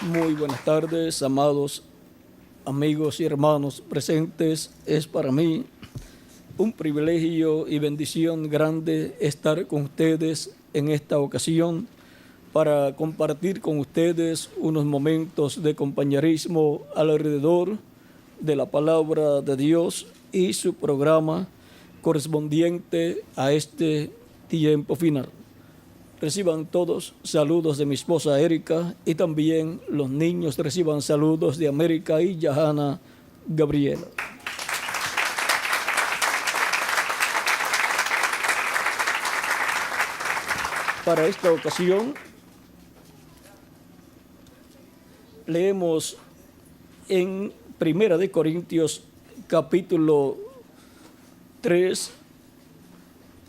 Muy buenas tardes, amados amigos y hermanos presentes. Es para mí un privilegio y bendición grande estar con ustedes en esta ocasión para compartir con ustedes unos momentos de compañerismo alrededor de la palabra de Dios y su programa correspondiente a este tiempo final. Reciban todos saludos de mi esposa Erika y también los niños reciban saludos de América y Yahana Gabriela. Para esta ocasión leemos en Primera de Corintios capítulo 3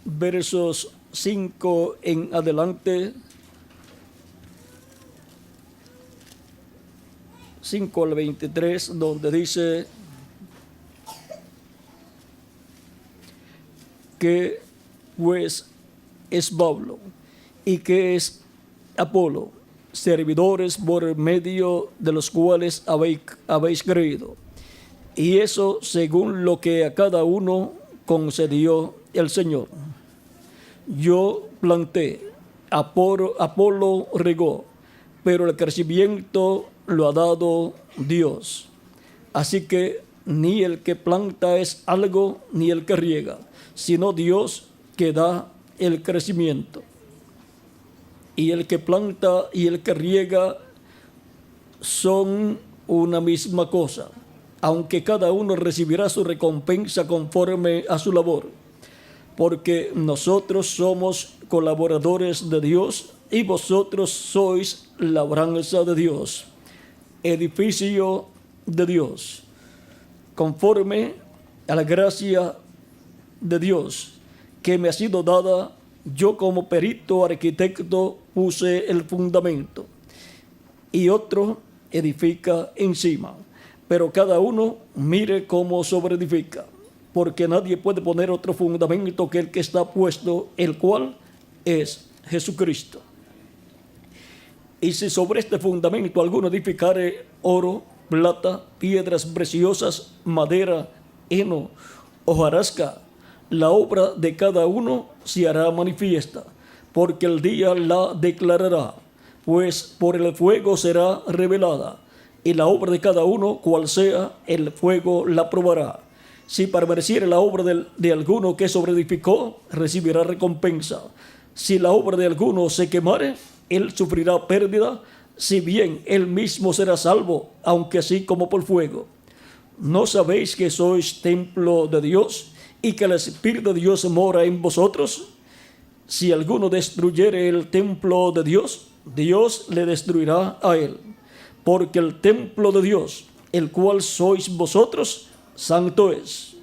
versos 5 en adelante, 5 al 23, donde dice que pues es Pablo y que es Apolo, servidores por medio de los cuales habéis creído, y eso según lo que a cada uno concedió el Señor. Yo planté, Apolo regó, pero el crecimiento lo ha dado Dios. Así que ni el que planta es algo, ni el que riega, sino Dios que da el crecimiento. Y el que planta y el que riega son una misma cosa, aunque cada uno recibirá su recompensa conforme a su labor. Porque nosotros somos colaboradores de Dios y vosotros sois labranza de Dios, edificio de Dios, conforme a la gracia de Dios que me ha sido dada. Yo como perito arquitecto puse el fundamento y otro edifica encima, pero cada uno mire cómo sobreedifica. Porque nadie puede poner otro fundamento que el que está puesto, el cual es Jesucristo. Y si sobre este fundamento alguno edificare oro, plata, piedras preciosas, madera, heno, hojarasca, la obra de cada uno se hará manifiesta, porque el día la declarará, pues por el fuego será revelada, y la obra de cada uno, cual sea, el fuego la probará. Si permaneciere la obra de alguno que sobreedificó, recibirá recompensa. Si la obra de alguno se quemare, él sufrirá pérdida, si bien él mismo será salvo, aunque así como por fuego. ¿No sabéis que sois templo de Dios y que el Espíritu de Dios mora en vosotros? Si alguno destruyere el templo de Dios, Dios le destruirá a él. Porque el templo de Dios, el cual sois vosotros, santo es.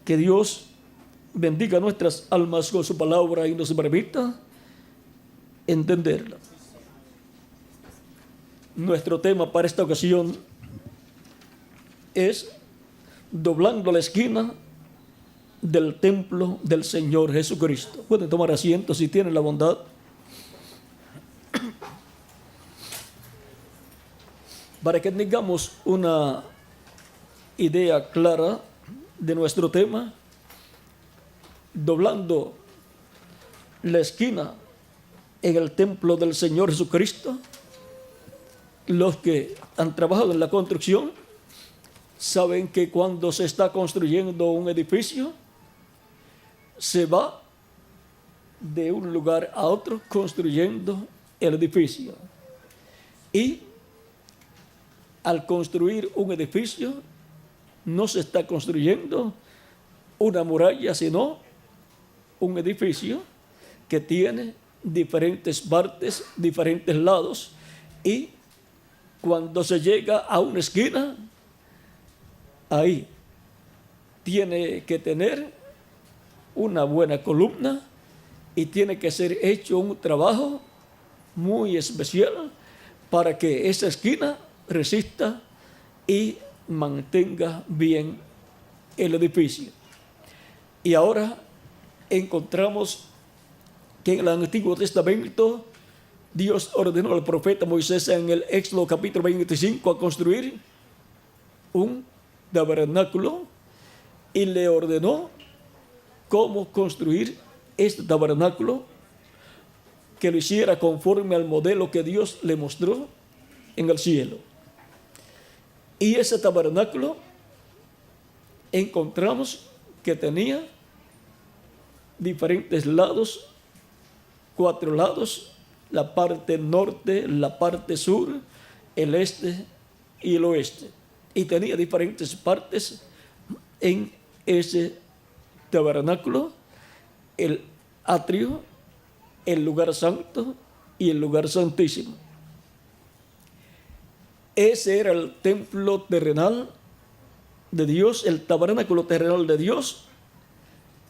Que Dios bendiga nuestras almas con su palabra y nos permita entenderla. Nuestro tema para esta ocasión es doblando la esquina del templo del Señor Jesucristo. Pueden tomar asiento si tienen la bondad. Para que tengamos una idea clara de nuestro tema, doblando la esquina en el templo del Señor Jesucristo, los que han trabajado en la construcción saben que cuando se está construyendo un edificio, se va de un lugar a otro construyendo el edificio. Y al construir un edificio, no se está construyendo una muralla, sino un edificio que tiene diferentes partes, diferentes lados, y cuando se llega a una esquina, ahí tiene que tener una buena columna y tiene que ser hecho un trabajo muy especial para que esa esquina resista y mantenga bien el edificio. Y ahora encontramos que en el Antiguo Testamento Dios ordenó al profeta Moisés en el Éxodo capítulo 25 a construir un tabernáculo y le ordenó cómo construir este tabernáculo, que lo hiciera conforme al modelo que Dios le mostró en el cielo. Y ese tabernáculo encontramos que tenía diferentes lados, 4 lados, la parte norte, la parte sur, el este y el oeste. Y tenía diferentes partes en ese tabernáculo: el atrio, el lugar santo y el lugar santísimo. Ese era el templo terrenal de Dios, el tabernáculo terrenal de Dios,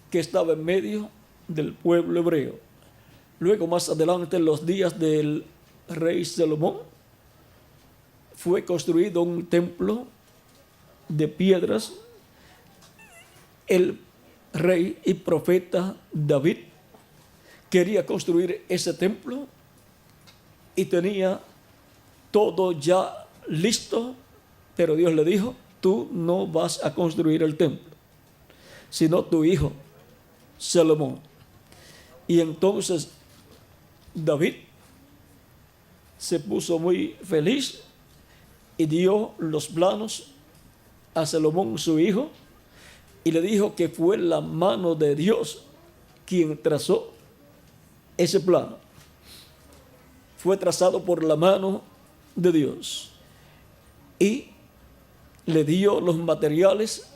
que estaba en medio del pueblo hebreo. Luego, más adelante, en los días del rey Salomón, fue construido un templo de piedras. El rey y profeta David quería construir ese templo y tenía todo ya listo, pero Dios le dijo: tú no vas a construir el templo, sino tu hijo Salomón. Y entonces David se puso muy feliz y dio los planos a Salomón, su hijo, y le dijo que fue la mano de Dios quien trazó ese plano. Fue trazado por la mano de Dios y le dio los materiales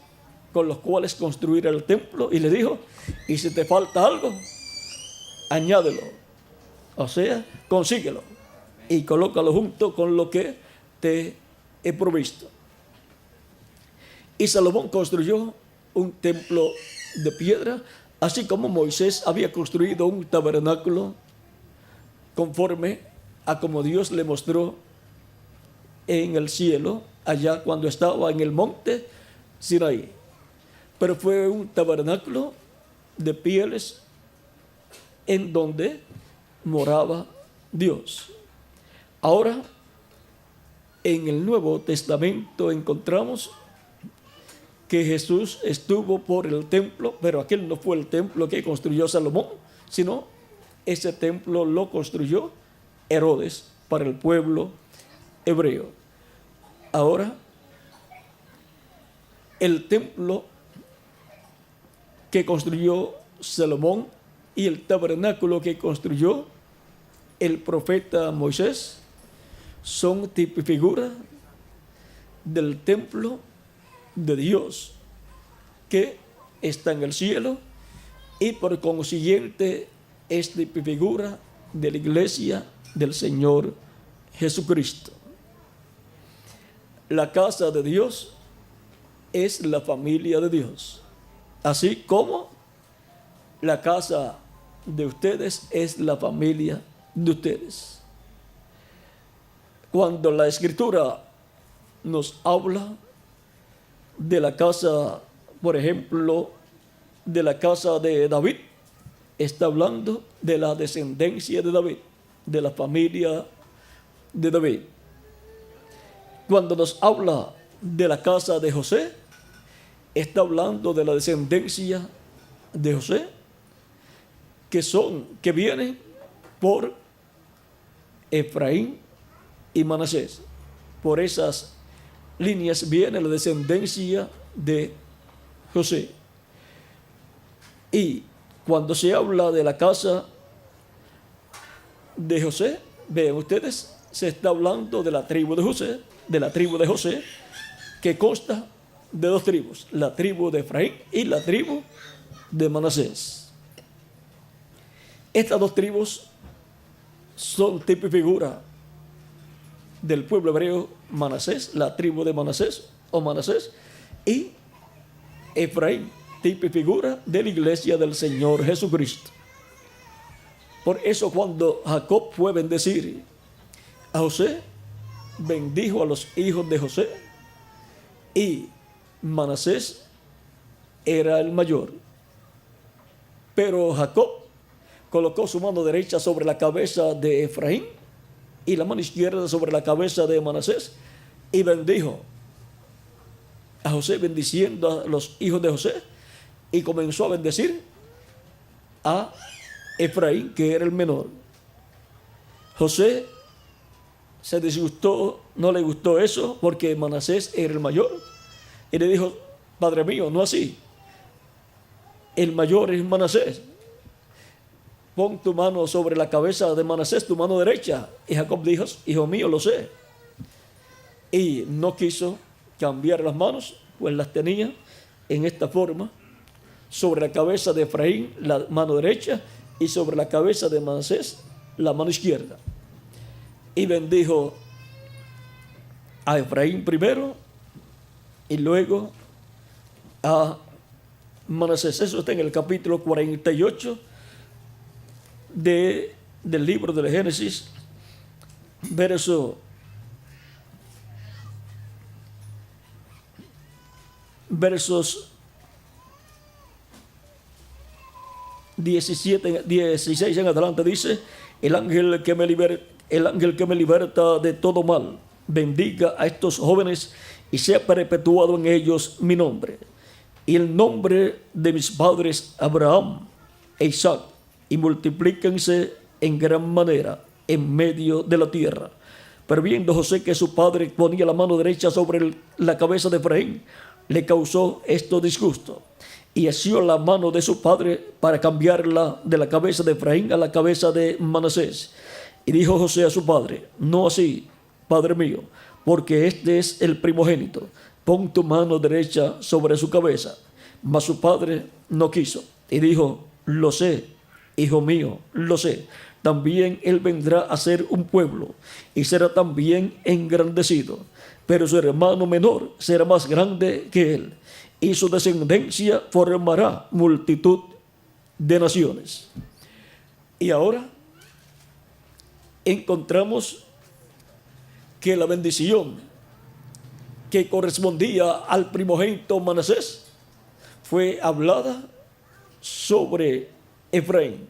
con los cuales construir el templo, y le dijo: y si te falta algo, añádelo, o sea, consíguelo y colócalo junto con lo que te he provisto. Y Salomón construyó un templo de piedra, así como Moisés había construido un tabernáculo conforme a como Dios le mostró en el cielo, allá cuando estaba en el monte Sinaí. Pero fue un tabernáculo de pieles en donde moraba Dios. Ahora, en el Nuevo Testamento encontramos que Jesús estuvo por el templo, pero aquel no fue el templo que construyó Salomón, sino ese templo lo construyó Herodes para el pueblo hebreo. Ahora, el templo que construyó Salomón y el tabernáculo que construyó el profeta Moisés son tipo y figura del templo de Dios que está en el cielo, y por consiguiente es tipo y figura de la iglesia del Señor Jesucristo. La casa de Dios es la familia de Dios, así como la casa de ustedes es la familia de ustedes. Cuando la Escritura nos habla de la casa, por ejemplo, de la casa de David, está hablando de la descendencia de David, de la familia de David. Cuando nos habla de la casa de José, está hablando de la descendencia de José, que vienen por Efraín y Manasés. Por esas líneas viene la descendencia de José. Y cuando se habla de la casa de José, vean ustedes, se está hablando de la tribu de José, que consta de 2 tribus, la tribu de Efraín y la tribu de Manasés. Estas 2 tribus son tipo y figura del pueblo hebreo Manasés, la tribu de Manasés o Manasés, y Efraín, tipo y figura de la iglesia del Señor Jesucristo. Por eso, cuando Jacob fue a bendecir a José, bendijo a los hijos de José, y Manasés era el mayor. Pero Jacob colocó su mano derecha sobre la cabeza de Efraín y la mano izquierda sobre la cabeza de Manasés, y bendijo a José, bendiciendo a los hijos de José, y comenzó a bendecir a Efraín, que era el menor. José se disgustó, no le gustó eso, porque Manasés era el mayor, y le dijo: padre mío, no así, el mayor es Manasés, pon tu mano sobre la cabeza de Manasés, tu mano derecha. Y Jacob dijo: hijo mío, lo sé. Y no quiso cambiar las manos, pues las tenía en esta forma: sobre la cabeza de Efraín la mano derecha, y sobre la cabeza de Manasés la mano izquierda. Y bendijo a Efraín primero y luego a Manasés. Eso está en el capítulo 48 del libro del Génesis, versos 16 en adelante. Dice: el ángel que me liberta de todo mal, bendiga a estos jóvenes y sea perpetuado en ellos mi nombre y el nombre de mis padres Abraham e Isaac, y multiplíquense en gran manera en medio de la tierra. Pero viendo José que su padre ponía la mano derecha sobre la cabeza de Efraín, le causó esto disgusto, y asió la mano de su padre para cambiarla de la cabeza de Efraín a la cabeza de Manasés. Y dijo José a su padre: no así, padre mío, porque este es el primogénito, pon tu mano derecha sobre su cabeza. Mas su padre no quiso, y dijo: lo sé, hijo mío, lo sé. También él vendrá a ser un pueblo, y será también engrandecido, pero su hermano menor será más grande que él, y su descendencia formará multitud de naciones. Y ahora encontramos que la bendición que correspondía al primogénito Manasés fue hablada sobre Efraín.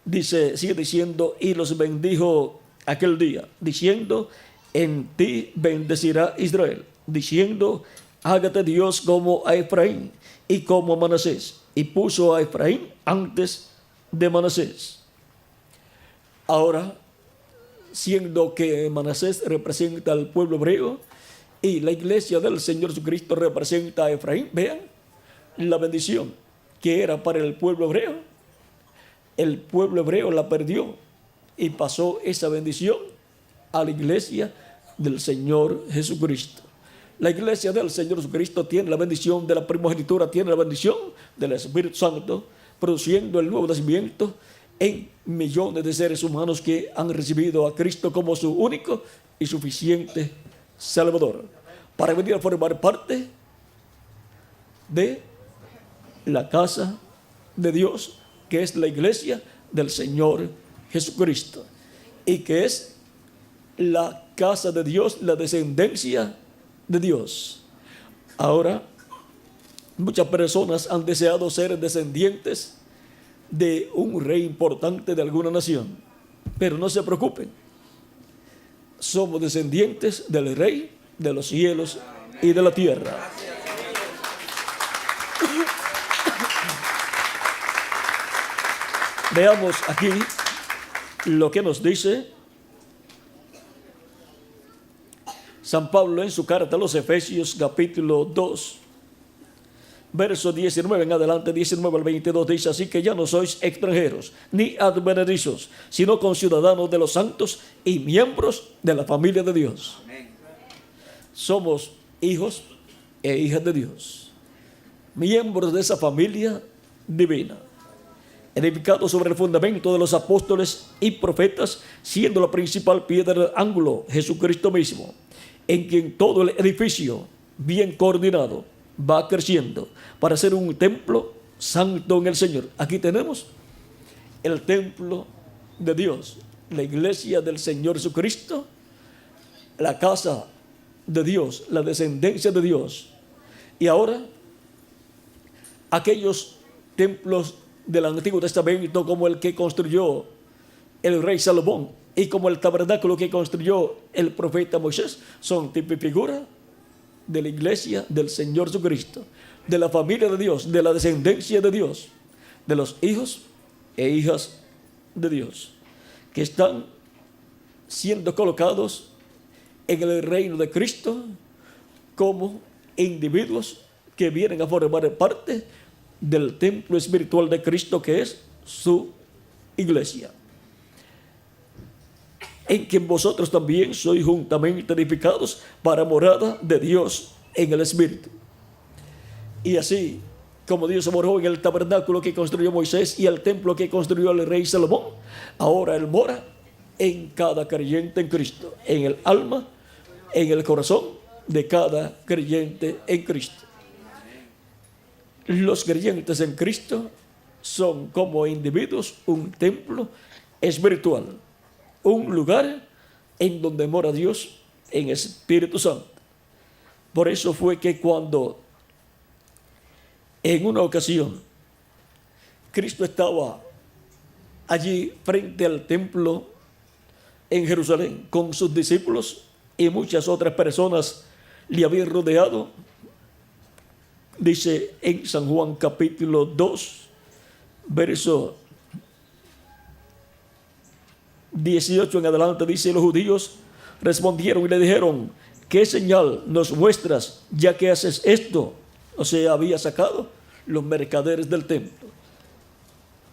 Dice, sigue diciendo: y los bendijo aquel día, diciendo: en ti bendecirá Israel, diciendo: hágate Dios como a Efraín y como a Manasés. Y puso a Efraín antes de Manasés. Ahora, siendo que Manasés representa al pueblo hebreo y la iglesia del Señor Jesucristo representa a Efraín, vean la bendición que era para el pueblo hebreo. El pueblo hebreo la perdió y pasó esa bendición a la iglesia del Señor Jesucristo. La iglesia del Señor Jesucristo tiene la bendición de la primogenitura, tiene la bendición del Espíritu Santo, produciendo el nuevo nacimiento en millones de seres humanos que han recibido a Cristo como su único y suficiente Salvador, para venir a formar parte de la casa de Dios, que es la iglesia del Señor Jesucristo, y que es la casa de Dios, la descendencia de Dios. Ahora, muchas personas han deseado ser descendientes de un rey importante de alguna nación, pero no se preocupen, somos descendientes del Rey de los cielos y de la tierra. Veamos aquí lo que nos dice San Pablo en su carta a los Efesios, capítulo 2, verso 19 en adelante, 19 al 22, dice: así que ya no sois extranjeros ni advenedizos, sino conciudadanos de los santos y miembros de la familia de Dios. Somos hijos e hijas de Dios, miembros de esa familia divina, edificados sobre el fundamento de los apóstoles y profetas, siendo la principal piedra del ángulo Jesucristo mismo, en quien todo el edificio bien coordinado va creciendo para ser un templo santo en el Señor. Aquí tenemos el templo de Dios, la iglesia del Señor Jesucristo, la casa de Dios, la descendencia de Dios. Y ahora, aquellos templos del Antiguo Testamento, como el que construyó el rey Salomón y como el tabernáculo que construyó el profeta Moisés son tipo y figura de la iglesia del Señor Jesucristo, de la familia de Dios, de la descendencia de Dios, de los hijos e hijas de Dios, que están siendo colocados en el reino de Cristo como individuos que vienen a formar parte del templo espiritual de Cristo, que es su iglesia, en quien vosotros también sois juntamente edificados para morada de Dios en el Espíritu. Y así como Dios moró en el tabernáculo que construyó Moisés y el templo que construyó el rey Salomón, ahora Él mora en cada creyente en Cristo, en el alma, en el corazón de cada creyente en Cristo. Los creyentes en Cristo son como individuos un templo espiritual, un lugar en donde mora Dios en Espíritu Santo. Por eso fue que cuando en una ocasión Cristo estaba allí frente al templo en Jerusalén con sus discípulos y muchas otras personas le habían rodeado, dice en San Juan capítulo 2, verso 18 en adelante, dice: los judíos respondieron y le dijeron: ¿qué señal nos muestras ya que haces esto? O sea, había sacado los mercaderes del templo.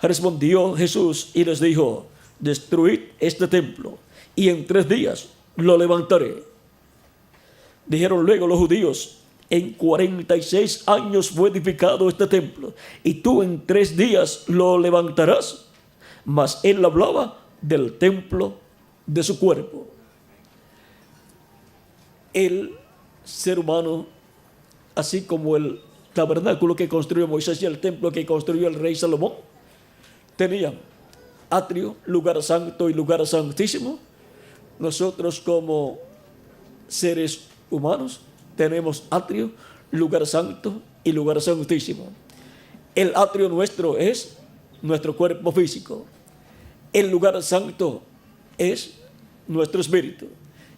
Respondió Jesús y les dijo: destruid este templo y en 3 días lo levantaré. Dijeron luego los judíos: en 46 años fue edificado este templo y tú en 3 días lo levantarás. Mas él hablaba del templo de su cuerpo. El ser humano, así como el tabernáculo que construyó Moisés y el templo que construyó el rey Salomón, tenían atrio, lugar santo y lugar santísimo. Nosotros como seres humanos tenemos atrio, lugar santo y lugar santísimo. El atrio nuestro es nuestro cuerpo físico. El lugar santo es nuestro espíritu.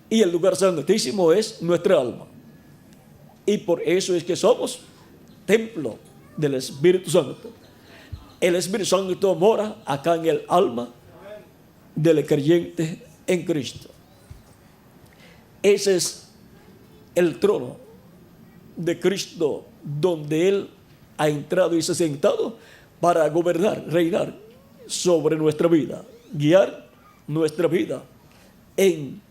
Y el lugar santísimo es nuestra alma. Y por eso es que somos templo del Espíritu Santo. El Espíritu Santo mora acá en el alma del creyente en Cristo. Ese es el trono de Cristo donde Él ha entrado y se ha sentado para gobernar, reinar sobre nuestra vida, guiar nuestra vida en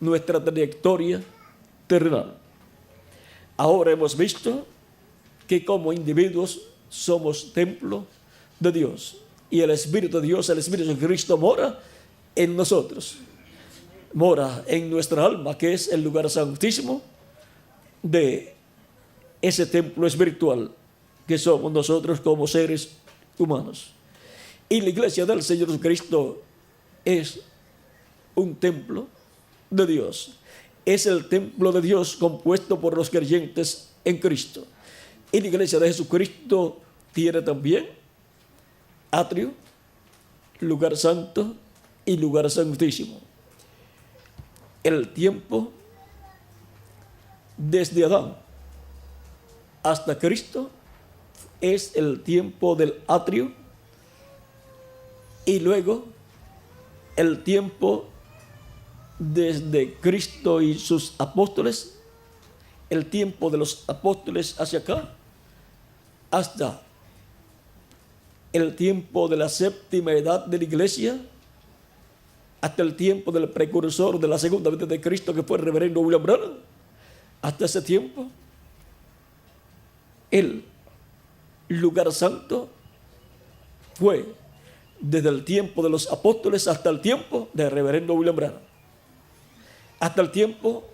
nuestra trayectoria terrenal. Ahora hemos visto que como individuos somos templo de Dios y el Espíritu de Dios, el Espíritu de Cristo mora en nosotros, mora en nuestra alma, que es el lugar santísimo de ese templo espiritual que somos nosotros como seres humanos. Y la iglesia del Señor Jesucristo es un templo de Dios. Es el templo de Dios compuesto por los creyentes en Cristo. Y la iglesia de Jesucristo tiene también atrio, lugar santo y lugar santísimo. El tiempo desde Adán hasta Cristo es el tiempo del atrio, y luego el tiempo desde Cristo y sus apóstoles, el tiempo de los apóstoles hacia acá, hasta el tiempo de la séptima edad de la iglesia, hasta el tiempo del precursor de la segunda venida de Cristo, que fue el reverendo William Branham. Hasta ese tiempo, el lugar santo fue desde el tiempo de los apóstoles hasta el tiempo del reverendo William Branham, hasta el tiempo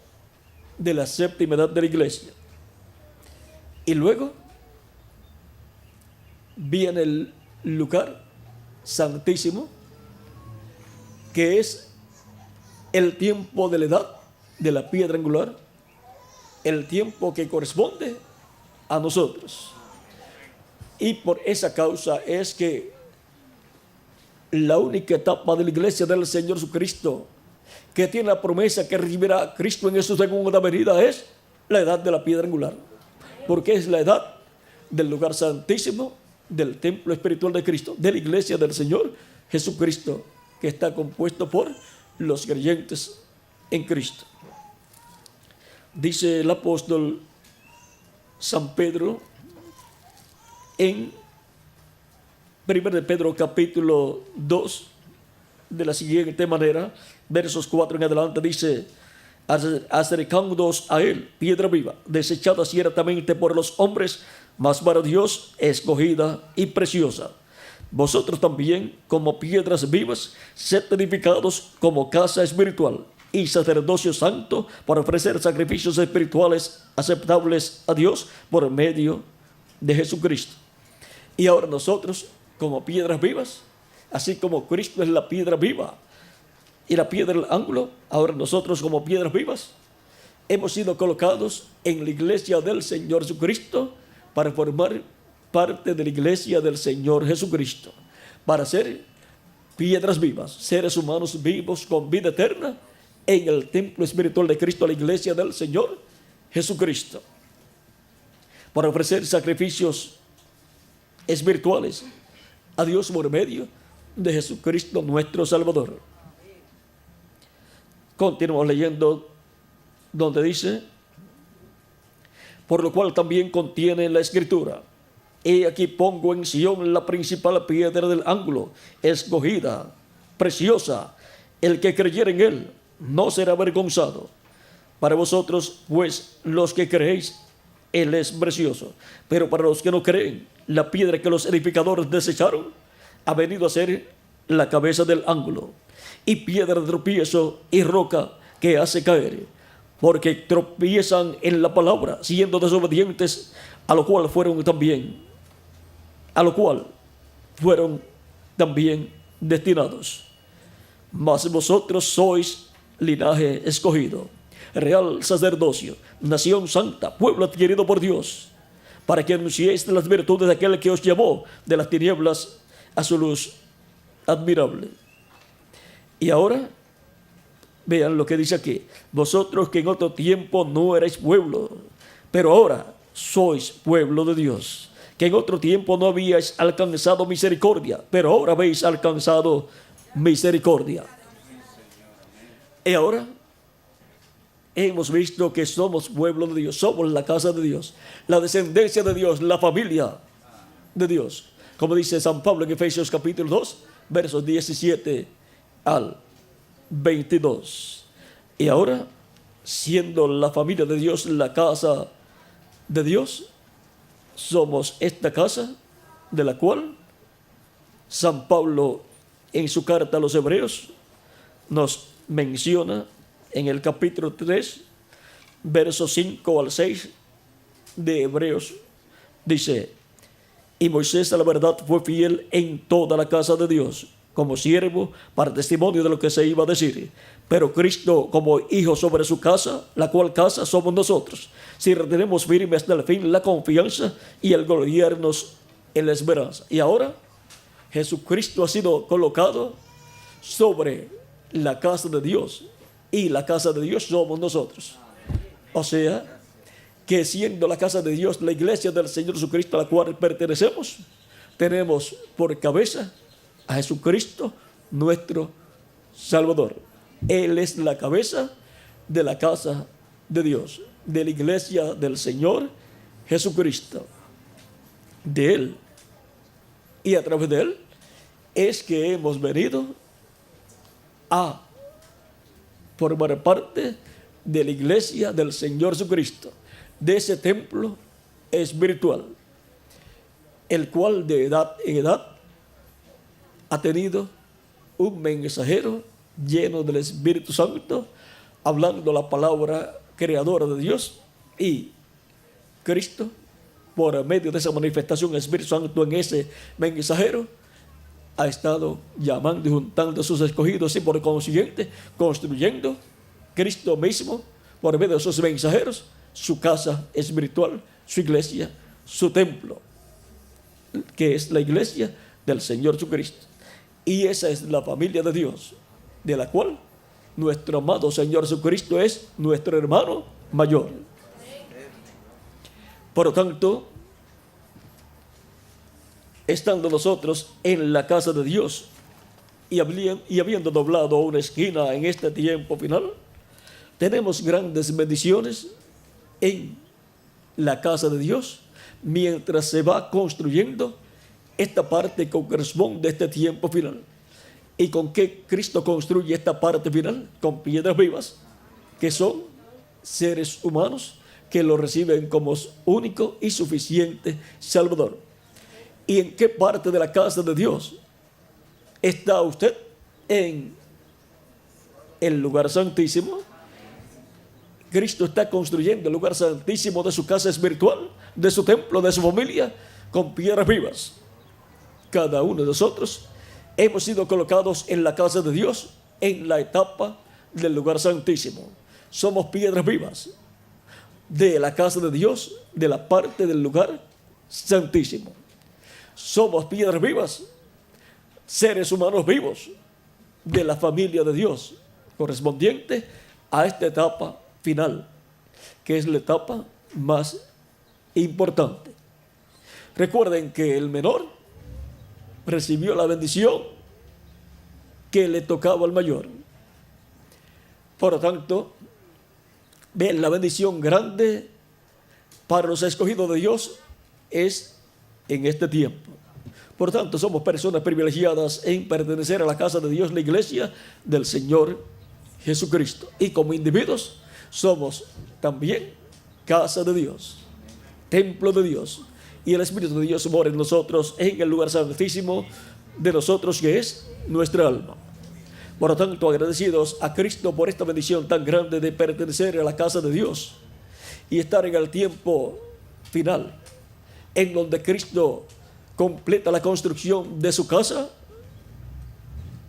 de la séptima edad de la iglesia. Y luego viene el lugar santísimo, que es el tiempo de la edad de la piedra angular, el tiempo que corresponde a nosotros. Y por esa causa es que La única etapa de la iglesia del Señor Jesucristo que tiene la promesa que recibirá a Cristo en su segunda venida es la edad de la piedra angular, porque es la edad del lugar santísimo, del templo espiritual de Cristo, de la iglesia del Señor Jesucristo, que está compuesto por los creyentes en Cristo. Dice el apóstol San Pedro en 1 de Pedro capítulo 2 de la siguiente manera, versos 4 en adelante, dice: acercándoos a él, piedra viva, desechada ciertamente por los hombres, mas para Dios escogida y preciosa. Vosotros también, como piedras vivas, sed edificados como casa espiritual y sacerdocio santo, para ofrecer sacrificios espirituales aceptables a Dios por medio de Jesucristo. Y ahora nosotros, como piedras vivas, así como Cristo es la piedra viva y la piedra del ángulo, ahora nosotros, como piedras vivas, hemos sido colocados en la iglesia del Señor Jesucristo para formar parte de la iglesia del Señor Jesucristo, para ser piedras vivas, seres humanos vivos con vida eterna en el templo espiritual de Cristo, la iglesia del Señor Jesucristo, para ofrecer sacrificios espirituales a Dios por medio de Jesucristo nuestro Salvador. Continuamos leyendo donde dice: por lo cual también contiene la Escritura: he aquí pongo en Sión la principal piedra del ángulo, escogida, preciosa, el que creyere en él no será avergonzado. Para vosotros, pues, los que creéis, él es precioso, pero para los que no creen, la piedra que los edificadores desecharon ha venido a ser la cabeza del ángulo, y piedra de tropiezo y roca que hace caer, porque tropiezan en la palabra, siendo desobedientes, a lo cual fueron también destinados. Mas vosotros sois linaje escogido, real sacerdocio, nación santa, pueblo adquirido por Dios, para que anunciéis las virtudes de aquel que os llamó de las tinieblas a su luz admirable. Y ahora vean lo que dice aquí: vosotros que en otro tiempo no erais pueblo, pero ahora sois pueblo de Dios, que en otro tiempo no habíais alcanzado misericordia, pero ahora habéis alcanzado misericordia. Y ahora hemos visto que somos pueblo de Dios, somos la casa de Dios, la descendencia de Dios, la familia de Dios, como dice San Pablo en Efesios capítulo 2, versos 17 al 22. Y ahora, siendo la familia de Dios, la casa de Dios, somos esta casa de la cual San Pablo en su carta a los Hebreos nos menciona en el capítulo 3, versos 5 al 6 de Hebreos. Dice: y Moisés a la verdad fue fiel en toda la casa de Dios, como siervo para testimonio de lo que se iba a decir. Pero Cristo como hijo sobre su casa, la cual casa somos nosotros, si retenemos firme hasta el fin la confianza y el gloriarnos en la esperanza. Y ahora Jesucristo ha sido colocado sobre la casa de Dios, y la casa de Dios somos nosotros. O sea, que siendo la casa de Dios, la iglesia del Señor Jesucristo a la cual pertenecemos, tenemos por cabeza a Jesucristo nuestro Salvador. Él es la cabeza de la casa de Dios, de la iglesia del Señor Jesucristo. De Él y a través de Él es que hemos venido a formar parte de la iglesia del Señor Jesucristo, de ese templo espiritual, el cual de edad en edad ha tenido un mensajero lleno del Espíritu Santo, hablando la palabra creadora de Dios, y Cristo, por medio de esa manifestación del Espíritu Santo en ese mensajero, ha estado llamando y juntando a sus escogidos, y por consiguiente construyendo Cristo mismo, por medio de esos mensajeros, su casa espiritual, su iglesia, su templo, que es la iglesia del Señor Jesucristo. Y esa es la familia de Dios, de la cual nuestro amado Señor Jesucristo es nuestro hermano mayor. Por lo tanto, estando nosotros en la casa de Dios y habiendo doblado una esquina en este tiempo final, tenemos grandes bendiciones en la casa de Dios mientras se va construyendo esta parte que corresponde a este tiempo final. ¿Y con qué Cristo construye esta parte final? Con piedras vivas, que son seres humanos que lo reciben como único y suficiente Salvador. ¿Y en qué parte de la casa de Dios está usted? En el lugar santísimo. Cristo está construyendo el lugar santísimo de su casa espiritual, de su templo, de su familia, con piedras vivas. Cada uno de nosotros hemos sido colocados en la casa de Dios, en la etapa del lugar santísimo. Somos piedras vivas de la casa de Dios, de la parte del lugar santísimo. Somos piedras vivas, seres humanos vivos de la familia de Dios, correspondiente a esta etapa final, que es la etapa más importante. Recuerden que el menor recibió la bendición que le tocaba al mayor. Por lo tanto, ven, la bendición grande para los escogidos de Dios es en este tiempo. Por tanto, somos personas privilegiadas en pertenecer a la casa de Dios, la iglesia del Señor Jesucristo. Y como individuos, somos también casa de Dios, templo de Dios. Y el Espíritu de Dios mora en nosotros, en el lugar santísimo de nosotros, que es nuestra alma. Por lo tanto, agradecidos a Cristo por esta bendición tan grande de pertenecer a la casa de Dios y estar en el tiempo final, en donde Cristo completa la construcción de su casa,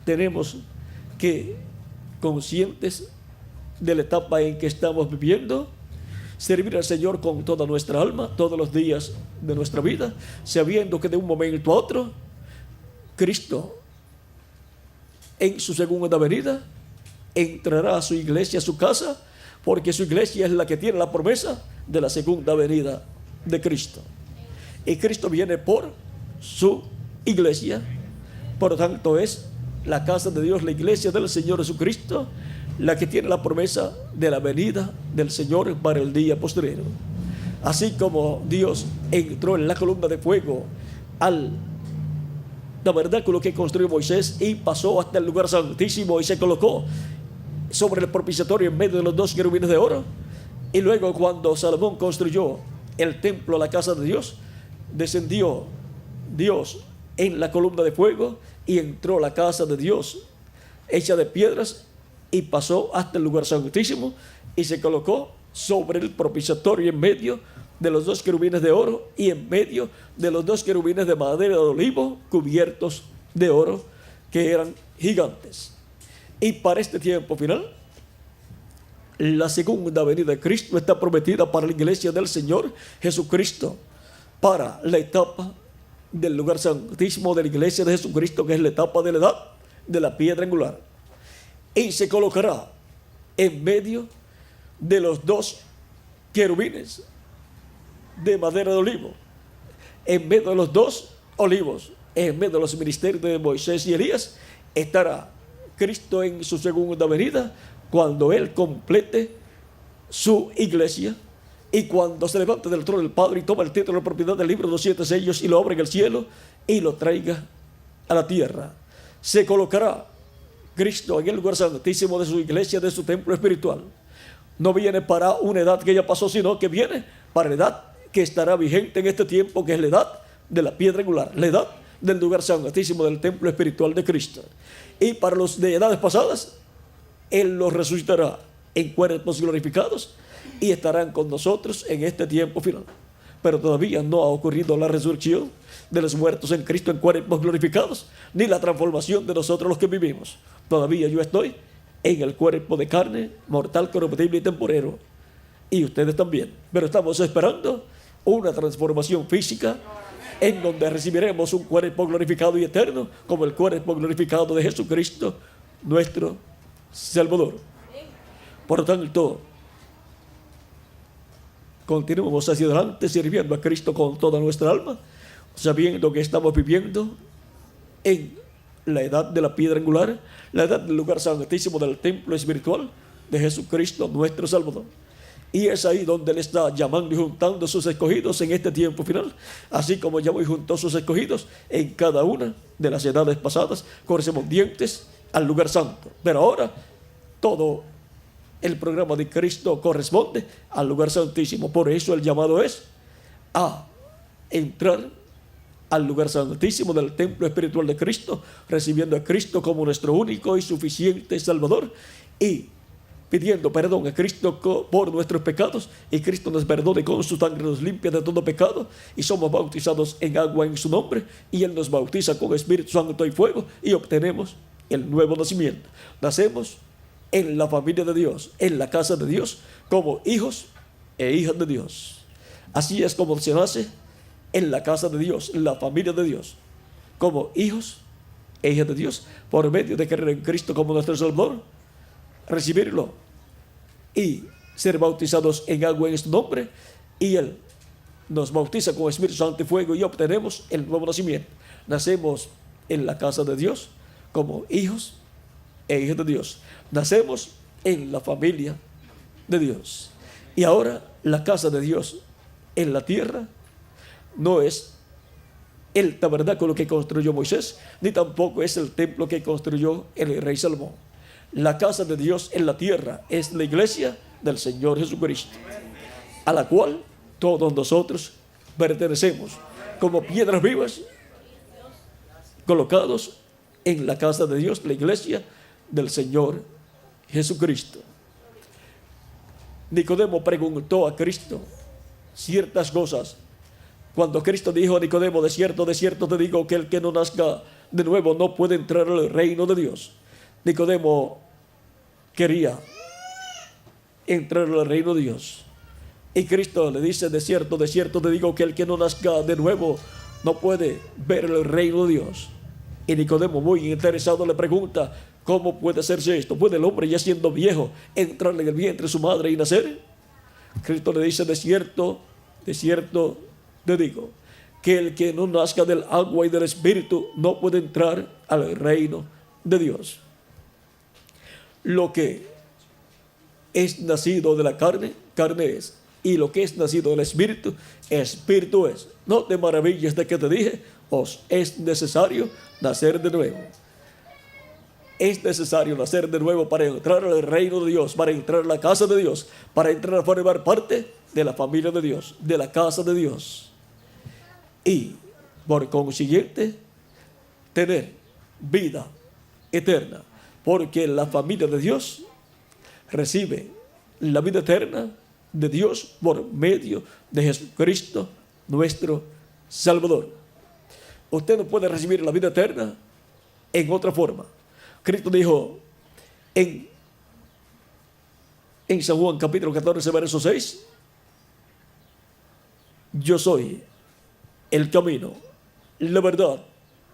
tenemos que, conscientes de la etapa en que estamos viviendo, servir al Señor con toda nuestra alma, todos los días de nuestra vida, sabiendo que de un momento a otro, Cristo, en su segunda venida, entrará a su iglesia, a su casa, porque su iglesia es la que tiene la promesa de la segunda venida de Cristo. Y Cristo viene por su iglesia. Por lo tanto, es la casa de Dios, la iglesia del Señor Jesucristo, la que tiene la promesa de la venida del Señor para el día postrero. Así como Dios entró en la columna de fuego al tabernáculo que construyó Moisés y pasó hasta el lugar santísimo y se colocó sobre el propiciatorio en medio de los dos querubines de oro, y luego cuando Salomón construyó el templo, la casa de Dios, descendió Dios en la columna de fuego y entró la casa de Dios hecha de piedras y pasó hasta el lugar santísimo y se colocó sobre el propiciatorio en medio de los dos querubines de oro y en medio de los dos querubines de madera de olivo cubiertos de oro, que eran gigantes. Y para este tiempo final, la segunda venida de Cristo está prometida para la iglesia del Señor Jesucristo, para la etapa del lugar santísimo de la iglesia de Jesucristo, que es la etapa de la edad de la piedra angular. Y se colocará en medio de los dos querubines de madera de olivo, en medio de los dos olivos, en medio de los ministerios de Moisés y Elías, estará Cristo en su segunda venida, cuando Él complete su iglesia y cuando se levante del trono del Padre y toma el título de propiedad del libro de los 7 sellos y lo abra en el cielo y lo traiga a la tierra. Se colocará Cristo en el lugar santísimo de su iglesia, de su templo espiritual. No viene para una edad que ya pasó, sino que viene para la edad que estará vigente en este tiempo, que es la edad de la piedra angular, la edad del lugar santísimo del templo espiritual de Cristo. Y para los de edades pasadas, Él los resucitará en cuerpos glorificados y estarán con nosotros en este tiempo final. Pero todavía no ha ocurrido la resurrección de los muertos en Cristo en cuerpos glorificados, ni la transformación de nosotros los que vivimos. Todavía yo estoy en el cuerpo de carne, mortal, corruptible y temporero, y ustedes también. Pero estamos esperando una transformación física en donde recibiremos un cuerpo glorificado y eterno, como el cuerpo glorificado de Jesucristo, nuestro Salvador. Por lo tanto, continuemos hacia adelante sirviendo a Cristo con toda nuestra alma, sabiendo que estamos viviendo en la edad de la piedra angular, la edad del lugar santísimo del templo espiritual de Jesucristo, nuestro Salvador. Y es ahí donde Él está llamando y juntando a sus escogidos en este tiempo final, así como llamó y juntó a sus escogidos en cada una de las edades pasadas, correspondientes al lugar santo. Pero ahora todo el programa de Cristo corresponde al lugar santísimo. Por eso el llamado es a entrar al lugar santísimo del templo espiritual de Cristo, recibiendo a Cristo como nuestro único y suficiente Salvador, y pidiendo perdón a Cristo por nuestros pecados, y Cristo nos perdone con su sangre, nos limpia de todo pecado, y somos bautizados en agua en su nombre, y Él nos bautiza con Espíritu Santo y fuego, y obtenemos el nuevo nacimiento. Nacemos en la familia de Dios, en la casa de Dios, como hijos e hijas de Dios. Así es como se nace en la casa de Dios, en la familia de Dios, como hijos e hijas de Dios, por medio de creer en Cristo como nuestro Salvador, recibirlo y ser bautizados en agua en su nombre, y Él nos bautiza con Espíritu Santo y fuego, y obtenemos el nuevo nacimiento. Nacemos en la casa de Dios como hijos e hijas de Dios. Nacemos en la familia de Dios. Y ahora la casa de Dios en la tierra no es el tabernáculo que construyó Moisés, ni tampoco es el templo que construyó el rey Salomón. La casa de Dios en la tierra es la iglesia del Señor Jesucristo, a la cual todos nosotros pertenecemos como piedras vivas, colocados en la casa de Dios, la iglesia del Señor Jesucristo. Nicodemo preguntó a Cristo ciertas cosas. Cuando Cristo dijo a Nicodemo: de cierto te digo que el que no nazca de nuevo no puede entrar al reino de Dios. Nicodemo quería entrar al reino de Dios, y Cristo le dice: de cierto te digo que el que no nazca de nuevo no puede ver el reino de Dios. Y Nicodemo, muy interesado, le pregunta: ¿cómo puede hacerse esto? ¿Puede el hombre, ya siendo viejo, entrar en el vientre de su madre y nacer? Cristo le dice: de cierto te digo que el que no nazca del agua y del Espíritu no puede entrar al reino de Dios. Lo que es nacido de la carne, carne es, y lo que es nacido del Espíritu, Espíritu es. No te maravilles de que te dije: os es necesario nacer de nuevo. Es necesario nacer de nuevo para entrar al reino de Dios, para entrar a la casa de Dios, para entrar a formar parte de la familia de Dios, de la casa de Dios. Y por consiguiente, tener vida eterna, porque la familia de Dios recibe la vida eterna de Dios por medio de Jesucristo, nuestro Salvador. Usted no puede recibir la vida eterna en otra forma. Cristo dijo en San Juan capítulo 14, verso 6: yo soy el camino, la verdad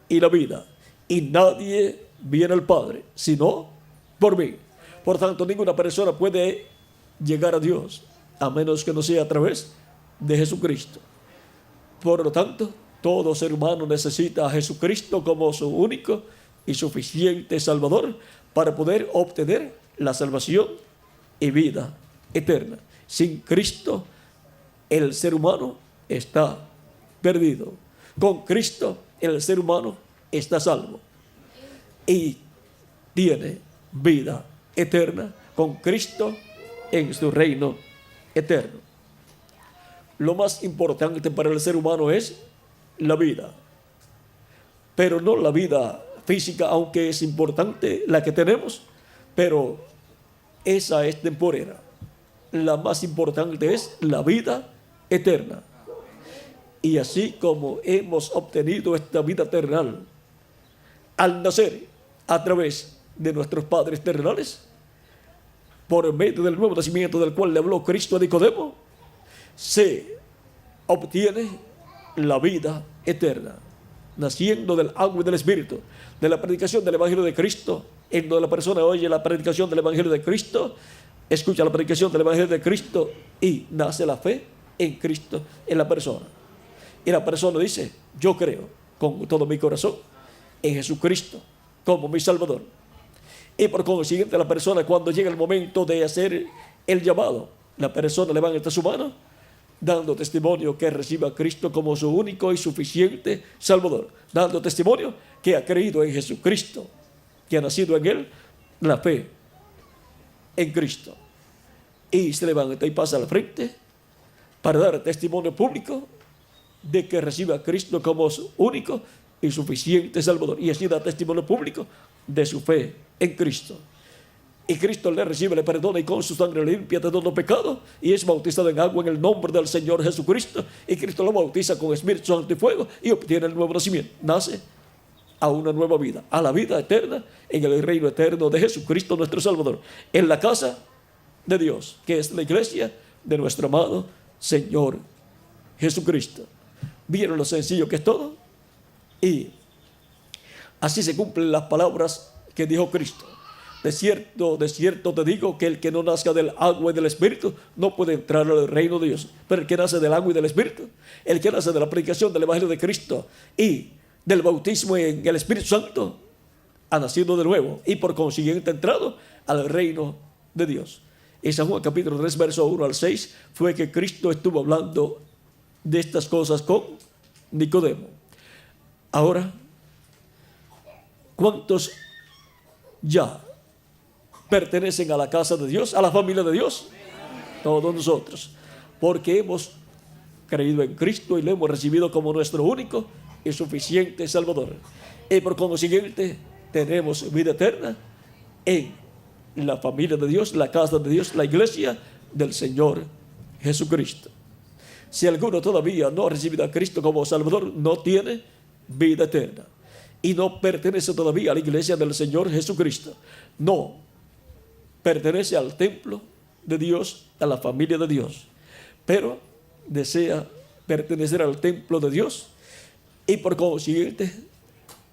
y la vida, y nadie viene al Padre sino por mí. Por tanto, ninguna persona puede llegar a Dios a menos que no sea a través de Jesucristo. Por lo tanto, todo ser humano necesita a Jesucristo como su único y suficiente Salvador para poder obtener la salvación y vida eterna. Sin Cristo, el ser humano está perdido. Con Cristo, el ser humano está salvo y tiene vida eterna con Cristo en su reino eterno. Lo más importante para el ser humano es la vida, pero no la vida física, aunque es importante la que tenemos, pero esa es temporera. La más importante es la vida eterna. Y así como hemos obtenido esta vida terrenal al nacer a través de nuestros padres terrenales, por medio del nuevo nacimiento del cual le habló Cristo a Nicodemo, se obtiene la vida eterna, naciendo del agua y del Espíritu, de la predicación del Evangelio de Cristo. En donde la persona oye la predicación del Evangelio de Cristo, escucha la predicación del Evangelio de Cristo y nace la fe en Cristo en la persona. Y la persona dice: yo creo con todo mi corazón en Jesucristo como mi Salvador. Y por consiguiente, la persona, cuando llega el momento de hacer el llamado, la persona levanta su mano dando testimonio que recibe a Cristo como su único y suficiente Salvador, dando testimonio que ha creído en Jesucristo, que ha nacido en él la fe en Cristo. Y se levanta y pasa al frente para dar testimonio público de que recibe a Cristo como su único y suficiente Salvador. Y así da testimonio público de su fe en Cristo. Y Cristo le recibe, le perdona y con su sangre limpia de todo pecado, y es bautizado en agua en el nombre del Señor Jesucristo. Y Cristo lo bautiza con Espíritu Santo y fuego y obtiene el nuevo nacimiento. Nace a una nueva vida, a la vida eterna en el reino eterno de Jesucristo nuestro Salvador, en la casa de Dios, que es la iglesia de nuestro amado Señor Jesucristo. ¿Vieron lo sencillo que es todo? Y así se cumplen las palabras que dijo Cristo: de cierto te digo que el que no nazca del agua y del Espíritu no puede entrar al reino de Dios. Pero el que nace del agua y del Espíritu, el que nace de la predicación del Evangelio de Cristo y del bautismo en el Espíritu Santo, ha nacido de nuevo y por consiguiente entrado al reino de Dios. En San Juan capítulo 3, verso 1 al 6, fue que Cristo estuvo hablando de estas cosas con Nicodemo. Ahora, ¿cuántos ya pertenecen a la casa de Dios, a la familia de Dios? Todos nosotros, porque hemos creído en Cristo y lo hemos recibido como nuestro único y suficiente Salvador. Y por consiguiente tenemos vida eterna en la familia de Dios, la casa de Dios, la iglesia del Señor Jesucristo. Si alguno todavía no ha recibido a Cristo como Salvador, no tiene vida eterna y no pertenece todavía a la iglesia del Señor Jesucristo. No pertenece al templo de Dios, a la familia de Dios, pero desea pertenecer al templo de Dios y por consiguiente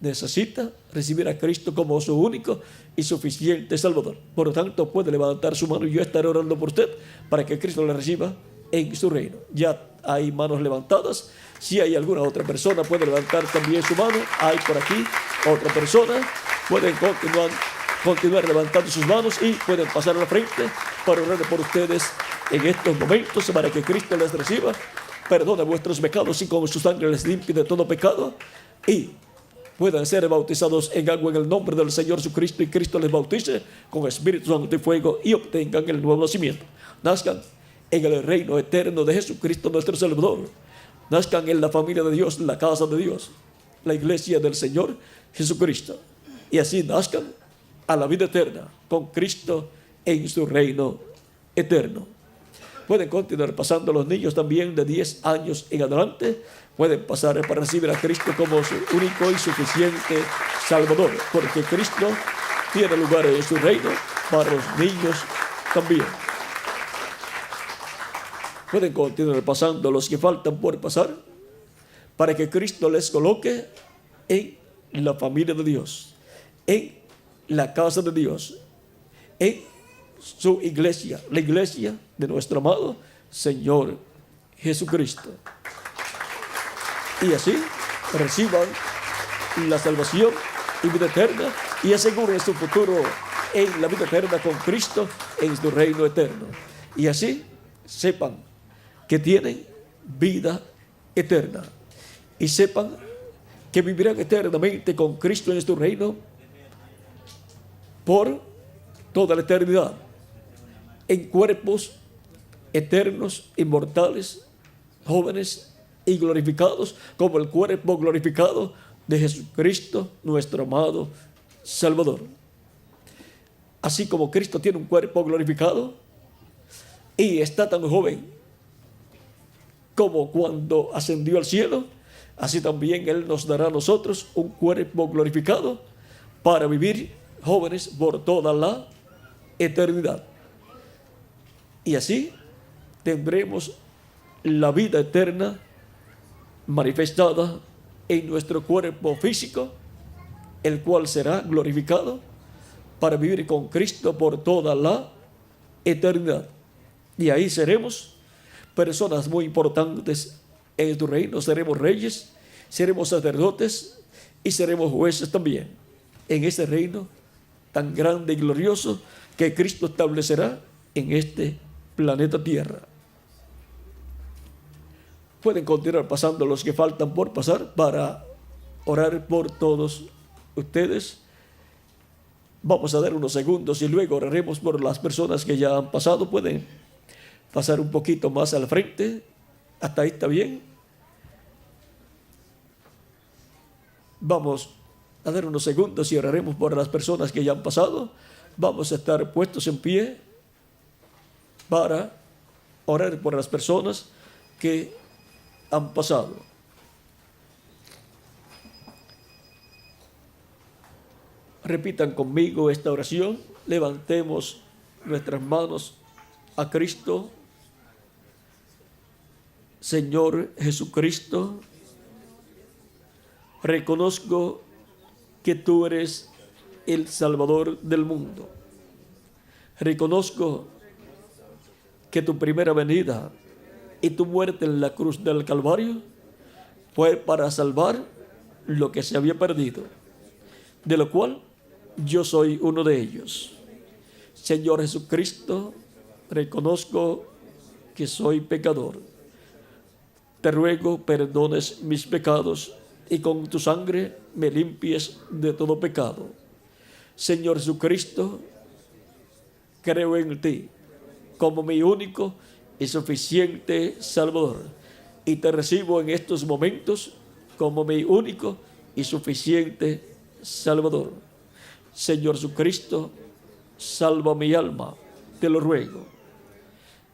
necesita recibir a Cristo como su único y suficiente Salvador. Por lo tanto, puede levantar su mano y yo estaré orando por usted para que Cristo le reciba en su reino. Ya hay manos levantadas. Si hay alguna otra persona, puede levantar también su mano. Hay por aquí otra persona. Pueden continuar levantando sus manos y pueden pasar a la frente para orar por ustedes en estos momentos para que Cristo les reciba, perdone vuestros pecados y con su sangre les limpie de todo pecado y puedan ser bautizados en agua en el nombre del Señor Jesucristo y Cristo les bautice con Espíritu Santo y fuego y obtengan el nuevo nacimiento. Nazcan en el reino eterno de Jesucristo nuestro Salvador. Nazcan en la familia de Dios, la casa de Dios, la iglesia del Señor Jesucristo. Y así nazcan a la vida eterna con Cristo en su reino eterno. Pueden continuar pasando los niños también de 10 años en adelante. Pueden pasar para recibir a Cristo como su único y suficiente Salvador, porque Cristo tiene lugar en su reino para los niños también. Pueden continuar pasando los que faltan por pasar para que Cristo les coloque en la familia de Dios, en la casa de Dios, en su iglesia, la iglesia de nuestro amado Señor Jesucristo. Y así reciban la salvación y vida eterna y aseguren su futuro en la vida eterna con Cristo en su reino eterno. Y así sepan que tienen vida eterna y sepan que vivirán eternamente con Cristo en su reino por toda la eternidad, en cuerpos eternos, inmortales, jóvenes y glorificados, como el cuerpo glorificado de Jesucristo, nuestro amado Salvador. Así como Cristo tiene un cuerpo glorificado y está tan joven como cuando ascendió al cielo, así también Él nos dará a nosotros un cuerpo glorificado para vivir jóvenes por toda la eternidad. Y así tendremos la vida eterna manifestada en nuestro cuerpo físico, el cual será glorificado para vivir con Cristo por toda la eternidad. Y ahí seremos personas muy importantes en tu reino. Seremos reyes, seremos sacerdotes y seremos jueces también en ese reino tan grande y glorioso que Cristo establecerá en este planeta Tierra. Pueden continuar pasando los que faltan por pasar para orar por todos ustedes. Vamos a dar unos segundos y luego oraremos por las personas que ya han pasado. Pueden pasar un poquito más al frente. Hasta ahí está bien. Vamos a dar unos segundos y oraremos por las personas que ya han pasado. Vamos a estar puestos en pie para orar por las personas que han pasado. Repitan conmigo esta oración. Levantemos nuestras manos a Cristo. Señor Jesucristo, reconozco que tú eres el Salvador del mundo. Reconozco que tu primera venida y tu muerte en la cruz del Calvario fue para salvar lo que se había perdido, de lo cual yo soy uno de ellos. Señor Jesucristo, reconozco que soy pecador. Te ruego perdones mis pecados y con tu sangre me limpies de todo pecado. Señor Jesucristo, creo en ti como mi único y suficiente Salvador, y te recibo en estos momentos como mi único y suficiente Salvador. Señor Jesucristo, salva mi alma, te lo ruego.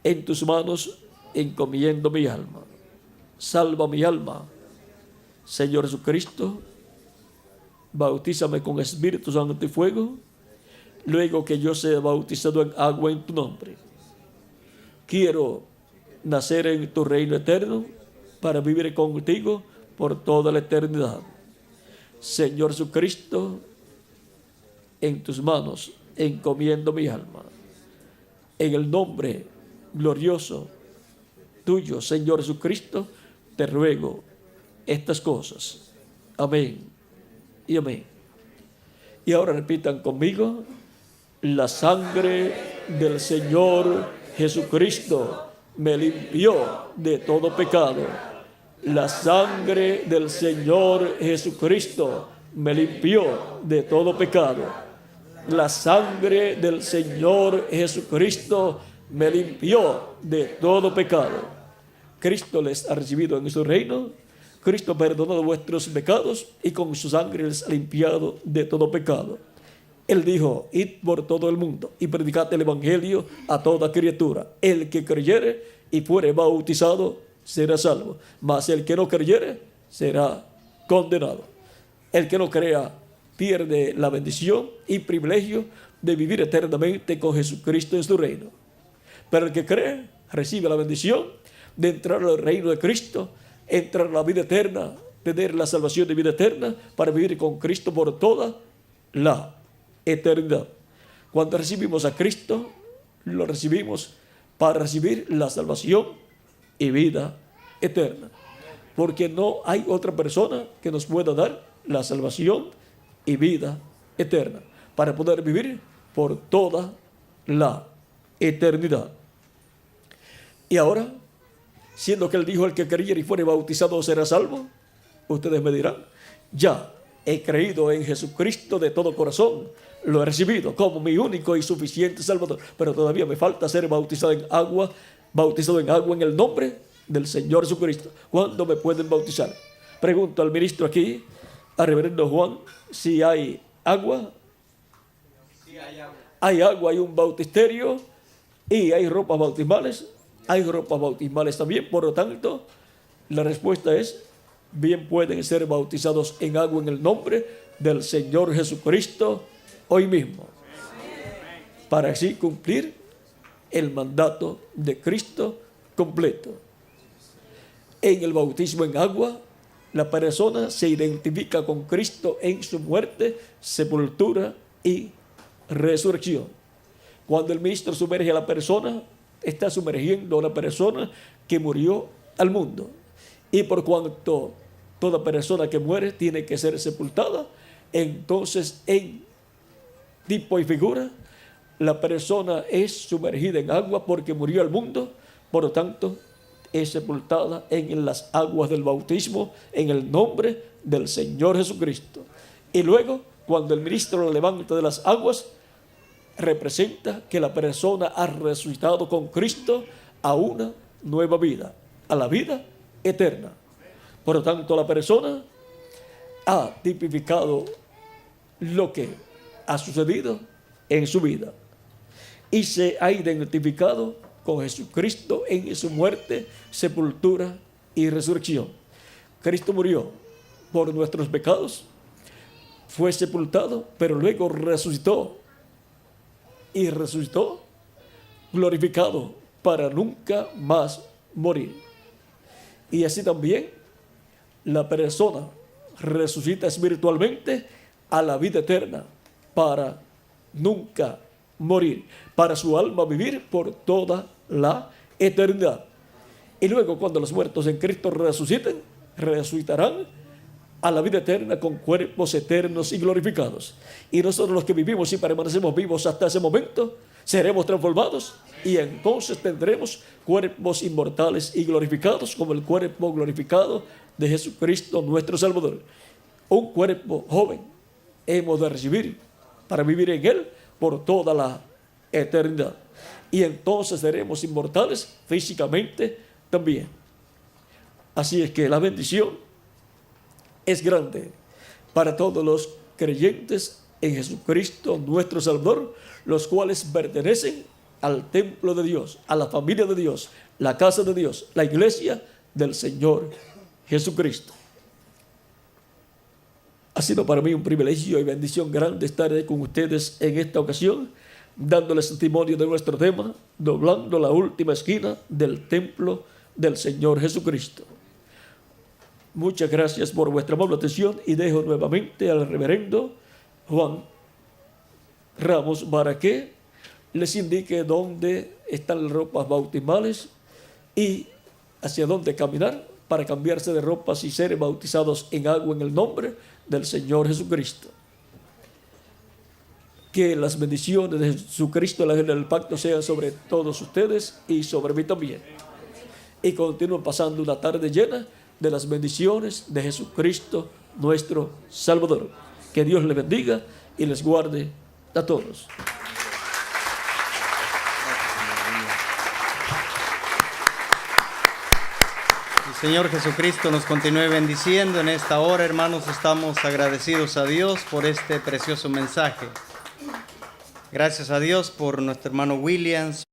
En tus manos encomiendo mi alma. Salva mi alma. Señor Jesucristo, bautízame con Espíritu Santo y fuego, luego que yo sea bautizado en agua en tu nombre. Quiero nacer en tu reino eterno para vivir contigo por toda la eternidad. Señor Jesucristo, en tus manos encomiendo mi alma. En el nombre glorioso tuyo, Señor Jesucristo, te ruego estas cosas. Amén y amén. Y ahora repitan conmigo: la sangre del Señor Jesucristo me limpió de todo pecado. La sangre del Señor Jesucristo me limpió de todo pecado. La sangre del Señor Jesucristo me limpió de todo pecado. Cristo les ha recibido en su reino. Cristo ha perdonado vuestros pecados y con su sangre les ha limpiado de todo pecado. Él dijo: id por todo el mundo y predicad el evangelio a toda criatura. El que creyere y fuere bautizado será salvo, mas el que no creyere será condenado. El que no crea pierde la bendición y privilegio de vivir eternamente con Jesucristo en su reino. Pero el que cree recibe la bendición de entrar al reino de Cristo, entrar a la vida eterna, tener la salvación de vida eterna para vivir con Cristo por toda la eternidad. Cuando recibimos a Cristo, lo recibimos para recibir la salvación y vida eterna, porque no hay otra persona que nos pueda dar la salvación y vida eterna para poder vivir por toda la eternidad. Y ahora, siendo que él dijo: el que creyere y fuere bautizado será salvo, ustedes me dirán: ya he creído en Jesucristo de todo corazón, lo he recibido como mi único y suficiente Salvador, pero todavía me falta ser bautizado en agua en el nombre del Señor Jesucristo. ¿Cuándo me pueden bautizar? Pregunto al ministro aquí, al reverendo Juan, si hay agua. Sí, hay agua. Hay agua, hay un bautisterio y hay ropas bautismales. Hay ropas bautismales también. Por lo tanto, la respuesta es: bien pueden ser bautizados en agua en el nombre del Señor Jesucristo hoy mismo, para así cumplir el mandato de Cristo completo. En el bautismo en agua, la persona se identifica con Cristo en su muerte, sepultura y resurrección. Cuando el ministro sumerge a la persona, está sumergiendo a una persona que murió al mundo. Y por cuanto toda persona que muere tiene que ser sepultada, entonces en tipo y figura, la persona es sumergida en agua porque murió al mundo, por lo tanto es sepultada en las aguas del bautismo en el nombre del Señor Jesucristo. Y luego, cuando el ministro la levanta de las aguas, representa que la persona ha resucitado con Cristo a una nueva vida, a la vida eterna. Por lo tanto, la persona ha tipificado lo que ha sucedido en su vida y se ha identificado con Jesucristo en su muerte, sepultura y resurrección. Cristo murió por nuestros pecados, fue sepultado, pero luego resucitó, y resucitó glorificado para nunca más morir. Y así también la persona resucita espiritualmente a la vida eterna para nunca morir, para su alma vivir por toda la eternidad. Y luego, cuando los muertos en Cristo resuciten, resucitarán a la vida eterna con cuerpos eternos y glorificados. Y nosotros, los que vivimos y permanecemos vivos hasta ese momento, seremos transformados y entonces tendremos cuerpos inmortales y glorificados, como el cuerpo glorificado de Jesucristo nuestro Salvador. Un cuerpo joven hemos de recibir para vivir en él por toda la eternidad. Y entonces seremos inmortales físicamente también. Así es que la bendición es grande para todos los creyentes en Jesucristo nuestro Salvador, los cuales pertenecen al templo de Dios, a la familia de Dios, la casa de Dios, la iglesia del Señor Jesucristo. Ha sido para mí un privilegio y bendición grande estar con ustedes en esta ocasión, dándoles testimonio de nuestro tema, doblando la última esquina del templo del Señor Jesucristo. Muchas gracias por vuestra amable atención y dejo nuevamente al reverendo Juan Ramos para que les indique dónde están las ropas bautismales y hacia dónde caminar para cambiarse de ropas y ser bautizados en agua en el nombre del Señor Jesucristo. Que las bendiciones de Jesucristo, la del pacto, sean sobre todos ustedes y sobre mí también. Y continúen pasando una tarde llena de las bendiciones de Jesucristo nuestro Salvador. Que Dios les bendiga y les guarde a todos. El Señor Jesucristo nos continúe bendiciendo en esta hora, hermanos. Estamos agradecidos a Dios por este precioso mensaje. Gracias a Dios por nuestro hermano Williams.